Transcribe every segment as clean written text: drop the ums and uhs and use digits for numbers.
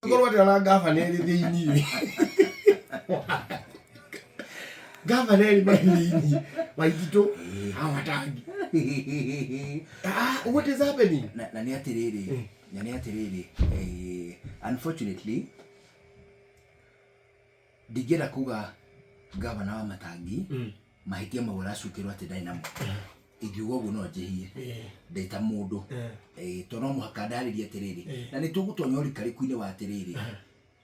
Ngoro ndana ngavana ri thiini. Ngavana ri thiini. Waitito Wamatangi. What is happening? Na ni atiriri. Unfortunately, digera kuga gavana wa Matangi mahitia mawara cukirwo ati dynamo. Igiugo guo no njehie ndeta mundu tono muhaka ndariria atiriri na nitugutonyori karikuine wa atiriri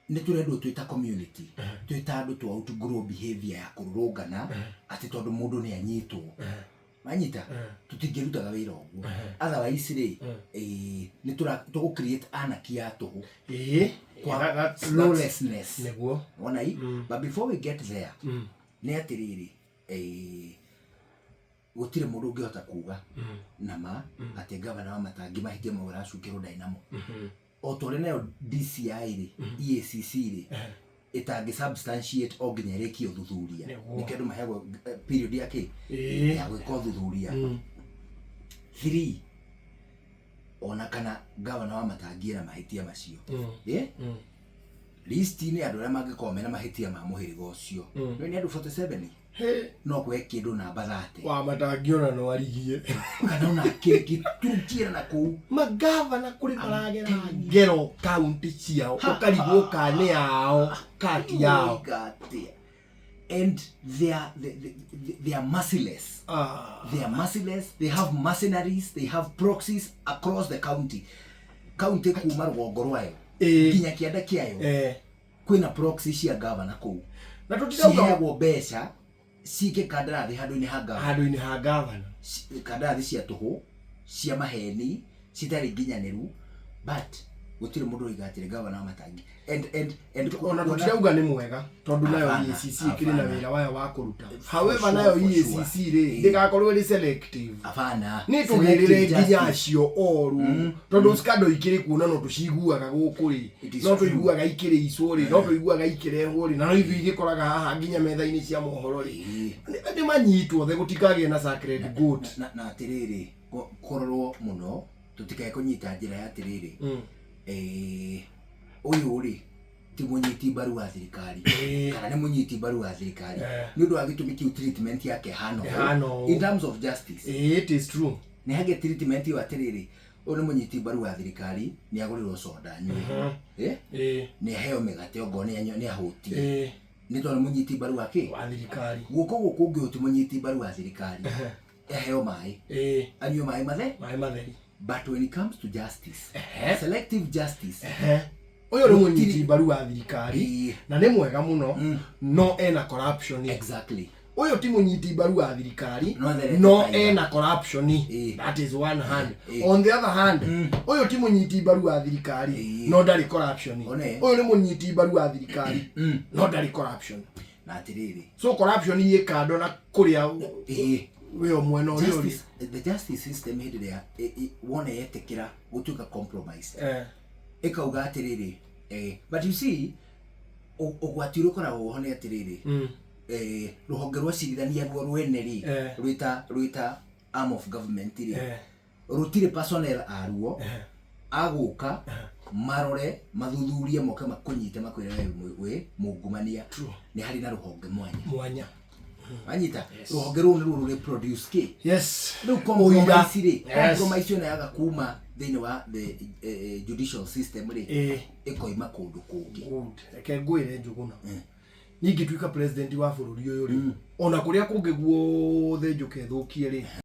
ni turendo twita community twita andu twa outgrow behavior ya kurugana ati tondu mundu ni anyitwo manyita tutingirutaga wira oguo otherwise ri ni tugu create anarchy ya tuhu kwa lawlessness neguo ona but before we get there ni atiriri gutire mundu ngihota kuga nama ati gavana wa Matangi mahitie mawara cukirwo dynamo otore nayo DCI ri EACC ri itangi substantiate oginya reki uthuthuria nikendu mahego period yake ya gwika uthuthuria 3 ona kana gavana wa Matangi na mahitia macio list ni andu aria mangikomena mahitia ma muhiriga ucio ni andu 47 no kwe kindu namba 30 Wamatangi ona no arigie kana ona kirikira na ku magavana kuri maragera ngero county ciao ukarigwo kane yao kati yao and they are merciless. They are merciless. They have mercenaries. They have proxies across the county kuma rwongo rwayo kinya kianda kiayo kwina proxy cia gavana ku na tutirauga mbeca sike kandarathi handu-ini ha gavana kandarathi cia tuhu cia maheni citari nginyaniru but gutire mundu rigatire gavana wa Matangi and ona tutirauga ni mwega tondu nayo EACC kiri na wira wayo wa kuruta however nayo EACC ri ndigakorwo ri selective afana ni tugirire nginya cio oru tondu skado ikiri kuona no tuciguaga guku ri no tuiguaga ikiri icuri no tuiguaga ikirehwo ri na no ithu igikoraga haha nginya metha-ini cia mohoro ri ndi manyitwo the gutikagie na sacred goat na atiriri kororwo muno tutikae kunyita njira ya atiriri uyu ri ti munyiti baru wa thirikari kana ni munyiti baru wa thirikari ni undu wa gitumi kiu treatment yake hano in terms of justice it is true ni hage treatment wa atiriri uyu ni munyiti baru wa thirikari ni agurirwo soda nywe ni heo megate ogo ni ahuti ni tondu munyiti baru wake wa thirikari guko ungi munyiti baru wa thirikari heo mai anyo mai matheri. But when it comes to justice, selective justice, uyo ri munyiti baru wa thirikari na ni mwega muno no ena corruption exactly uyo ti munyiti baru wa thirikari no ena corruption that is one hand on the other hand uyo ti munyiti baru wa thirikari no dari corruption uyo ni munyiti baru wa thirikari no dari corruption na atiriri so corruption ye kando na kuria wewe mwena uriyo the justice system hidi there wona yetekira gutuka compromise ikauga atiriri but you see ogwatiro kora ho ne atiriri ruhonge rwa cirithania rwo rwene ri rwita arm of government ri rutire personnel aruo aguka marore mathuthurie moke makunyite makwire we mungumania ni hari na ruhonge mwanya anyita ruhonge rwo ni reproduce ki no compromise na yaga kuma thini wa the judicial system ri ikoima kundu kungi eke ngwire njuguna ningi twika president wa bururi uyu ri ona kuria kungi guothe njuke thukie ri